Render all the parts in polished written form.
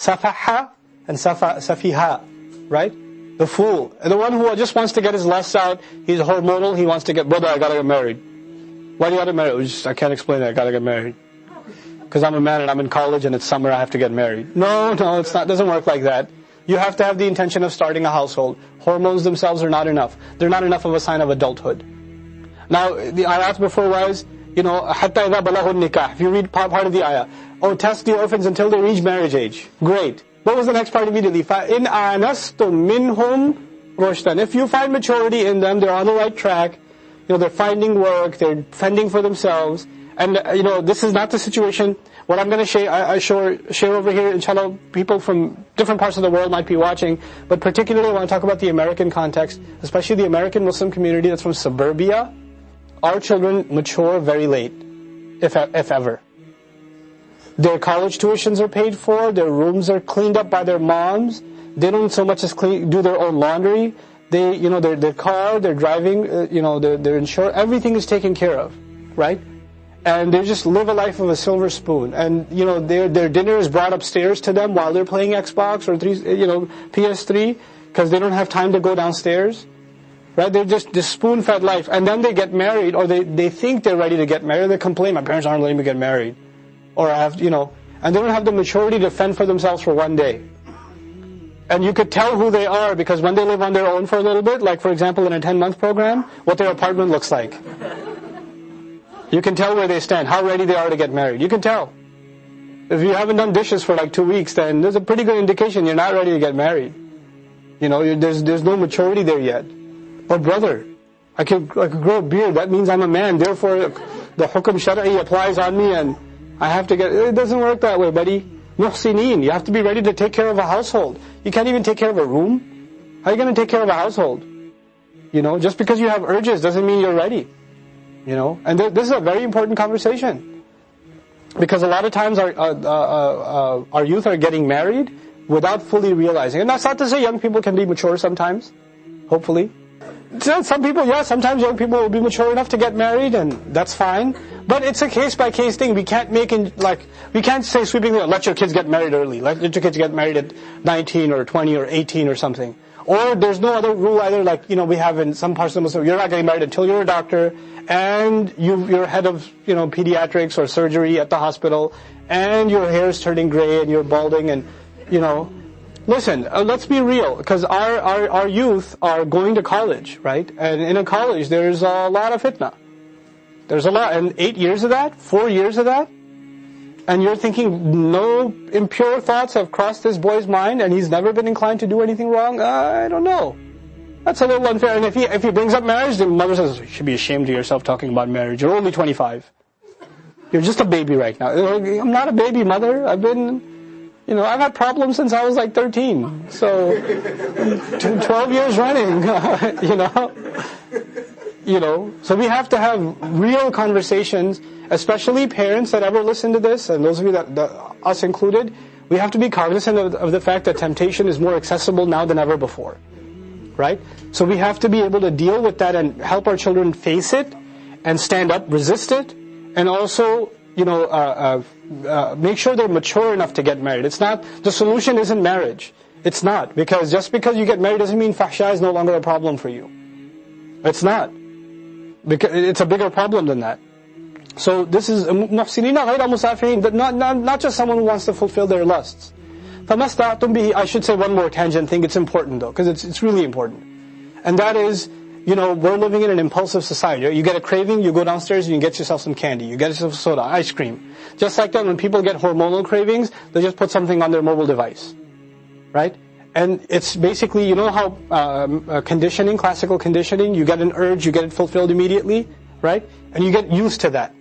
Safaha and safiha, right? The fool. And the one who just wants to get his lusts out, he's hormonal, he wants to get, brother, I gotta get married. Why do you gotta get married? I can't explain it, I gotta get married. Because I'm a man and I'm in college and it's summer, I have to get married. No, it's not, doesn't work like that. You have to have the intention of starting a household. Hormones themselves are not enough. They're not enough of a sign of adulthood. Now, the ayat before was, حَتَّى إِذَا بَلَغُوا النِّكَاحِ. If you read part of the ayah, test the orphans until they reach marriage age. Great. What was the next part immediately? فَإِنْ آنَسْتُم مِّنْهُمْ رُشْدًا. If you find maturity in them, they're on the right track, they're finding work, they're fending for themselves, and this is not the situation. What I'm going to share over here, inshallah, people from different parts of the world might be watching, but particularly I want to talk about the American context, especially the American Muslim community that's from suburbia. Our children mature very late, if ever. Their college tuitions are paid for, their rooms are cleaned up by their moms, they don't so much as do their own laundry, they, their car, their driving, their insurance, everything is taken care of, right? And they just live a life of a silver spoon. And, their dinner is brought upstairs to them while they're playing Xbox or PS3, because they don't have time to go downstairs. Right? They're just this spoon-fed life. And then they get married, or they think they're ready to get married. They complain, my parents aren't letting me get married. Or and they don't have the maturity to fend for themselves for one day. And you could tell who they are, because when they live on their own for a little bit, like for example in a 10-month program, what their apartment looks like. You can tell where they stand, how ready they are to get married. You can tell. If you haven't done dishes for like 2 weeks, then there's a pretty good indication you're not ready to get married. There's no maturity there yet. But brother, I could grow a beard, that means I'm a man, therefore the hukm shar'i applies on me and I have to it doesn't work that way, buddy. Muhsineen, you have to be ready to take care of a household. You can't even take care of a room. How are you going to take care of a household? Just because you have urges doesn't mean you're ready. And this is a very important conversation. Because a lot of times our youth are getting married without fully realizing. And that's not to say young people can be mature sometimes, hopefully. Some people, sometimes young people will be mature enough to get married, and that's fine. But it's a case-by-case thing. We can't we can't say sweepingly, let your kids get married early. Let your kids get married at 19 or 20 or 18 or something. Or there's no other rule either, we have in some parts of the Muslim, you're not getting married until you're a doctor, and you're head of, pediatrics or surgery at the hospital, and your hair is turning gray and you're balding, and, Listen, let's be real, because our youth are going to college, right? And in a college, there's a lot of fitna. There's a lot, and 8 years of that, 4 years of that, and you're thinking no impure thoughts have crossed this boy's mind, and he's never been inclined to do anything wrong? I don't know. That's a little unfair. And if he brings up marriage, the mother says, you should be ashamed of yourself talking about marriage. You're only 25. You're just a baby right now. I'm not a baby, mother. I've had problems since I was like 13. So, 12 years running, So we have to have real conversations, especially parents that ever listen to this, and those of you us included, we have to be cognizant of the fact that temptation is more accessible now than ever before. Right? So we have to be able to deal with that and help our children face it and stand up, resist it, and also, make sure they're mature enough to get married. The solution isn't marriage. It's not. Because just because you get married doesn't mean fahsha is no longer a problem for you. It's not. Because it's a bigger problem than that. So this is muhsinina ghayra musafihin, but not just someone who wants to fulfill their lusts. فَمَسْتَعْتُمْ بِهِ. I should say one more tangent thing. It's important though, because it's really important. And that is, we're living in an impulsive society. You get a craving, you go downstairs and you get yourself some candy. You get yourself soda, ice cream. Just like that, when people get hormonal cravings, they just put something on their mobile device. Right? And it's basically, how conditioning, classical conditioning, you get an urge, you get it fulfilled immediately, right? And you get used to that.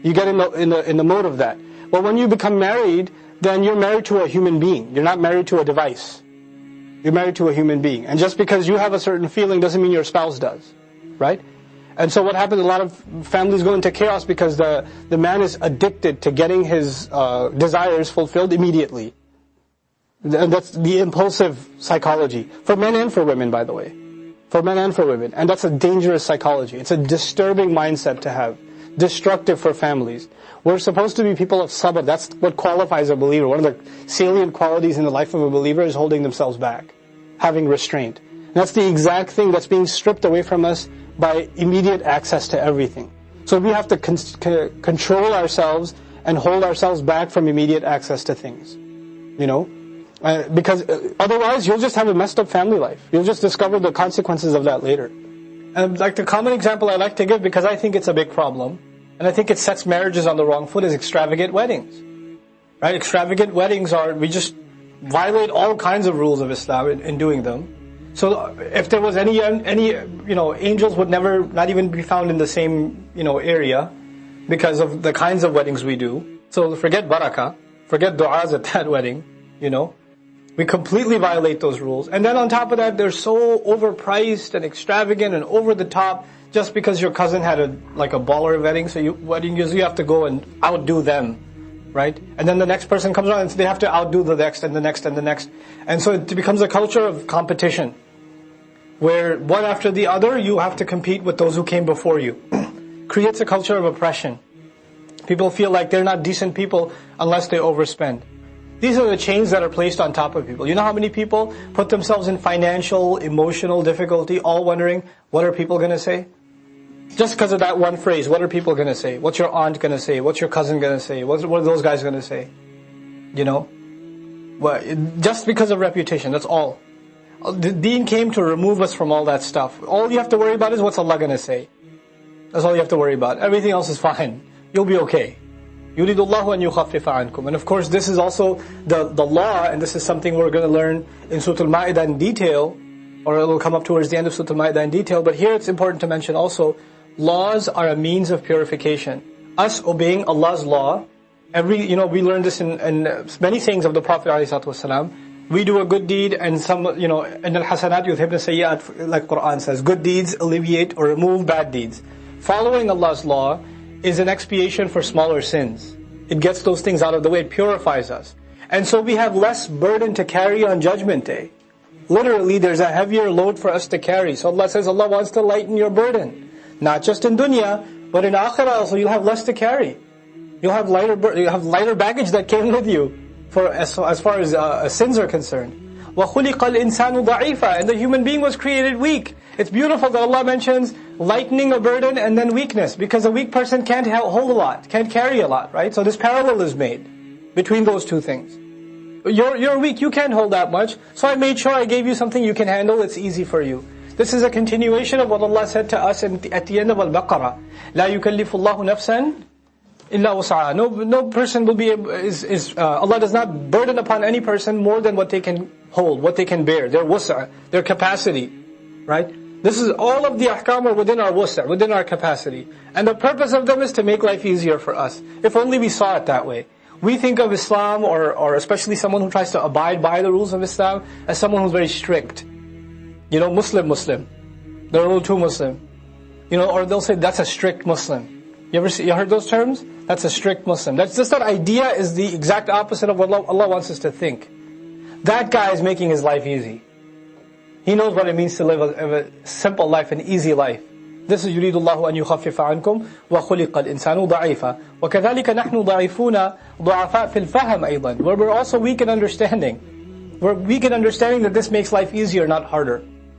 You get in the mode of that. Well, when you become married, then you're married to a human being. You're not married to a device. You're married to a human being. And just because you have a certain feeling doesn't mean your spouse does. Right? And so what happens, a lot of families go into chaos because the man is addicted to getting his desires fulfilled immediately. And that's the impulsive psychology. For men and for women, by the way. For men and for women. And that's a dangerous psychology. It's a disturbing mindset to have. destructive for families. We're supposed to be people of sabr. That's what qualifies a believer. One of the salient qualities in the life of a believer is holding themselves back, having restraint. And that's the exact thing that's being stripped away from us by immediate access to everything. So we have to control ourselves and hold ourselves back from immediate access to things. Because otherwise you'll just have a messed up family life. You'll just discover the consequences of that later. And like the common example I like to give, because I think it's a big problem, and I think it sets marriages on the wrong foot, is extravagant weddings. Right? Extravagant weddings we just violate all kinds of rules of Islam in doing them. So if there was any angels would never, not even be found in the same, area, because of the kinds of weddings we do. So forget barakah, forget du'as at that wedding, We completely violate those rules. And then on top of that, they're so overpriced and extravagant and over the top, just because your cousin had a baller wedding, so you have to go and outdo them. Right? And then the next person comes around and they have to outdo the next and the next and the next. And so it becomes a culture of competition, where one after the other, you have to compete with those who came before you. Creates a culture of oppression. People feel like they're not decent people unless they overspend. These are the chains that are placed on top of people. You know how many people put themselves in financial, emotional difficulty, all wondering, what are people going to say? Just because of that one phrase, what are people going to say? What's your aunt going to say? What's your cousin going to say? What are those guys going to say? Well, just because of reputation, that's all. The deen came to remove us from all that stuff. All you have to worry about is what's Allah going to say. That's all you have to worry about. Everything else is fine. You'll be okay. يُرِيدُ اللَّهُ أَن يُخَفِّفَ عَنْكُمْ. And of course, this is also the law, and this is something we're going to learn in Surah Al-Ma'idah in detail, or it will come up towards the end of Surah Al-Ma'idah in detail. But here it's important to mention also, laws are a means of purification. Us obeying Allah's law, we learn this in many things of the Prophet ﷺ. We do a good deed, and some, in al-hasanat yudhibna sayyi'at, like Quran says, good deeds alleviate or remove bad deeds. Following Allah's law is an expiation for smaller sins. It gets those things out of the way, it purifies us. And so we have less burden to carry on Judgment Day. Literally, there's a heavier load for us to carry. So Allah says Allah wants to lighten your burden. Not just in dunya, but in akhirah also, you'll have less to carry. You'll have lighter baggage that came with you, as far as sins are concerned. وَخُلِقَ الْإِنسَانُ ضَعِيفًا. And the human being was created weak. It's beautiful that Allah mentions lightening a burden and then weakness, because a weak person can't hold a lot, can't carry a lot, right? So this parallel is made between those two things. You're weak, you can't hold that much, so I made sure I gave you something you can handle, it's easy for you. This is a continuation of what Allah said to us at the end of Al-Baqarah. لَا يُكَلِّفُ اللَّهُ نَفْسًا إِلَّا وُسْعَهَا. No person will be Allah does not burden upon any person more than what they can hold, what they can bear, their wus'a, their capacity, right? This is all of the ahkam are within our wus'a, within our capacity. And the purpose of them is to make life easier for us. If only we saw it that way. We think of Islam, or especially someone who tries to abide by the rules of Islam, as someone who's very strict. Muslim. They're a little too Muslim. Or they'll say, that's a strict Muslim. You heard those terms? That's a strict Muslim. That's just that idea is the exact opposite of what Allah wants us to think. That guy is making his life easy. He knows what it means to live a simple life, an easy life. This is يُرِيدُ اللَّهُ أَن يُخَفِّفَ عَنْكُمْ وَخُلِقَ الْإِنسَانُ ضَعِيفًا وَكَذَلِكَ نَحْنُ ضَعِيفُونَ ضُعَفَاء فِي الْفَهَمِ أَيْضًا. Where we're also weak in understanding. We're weak in understanding that this makes life easier, not harder.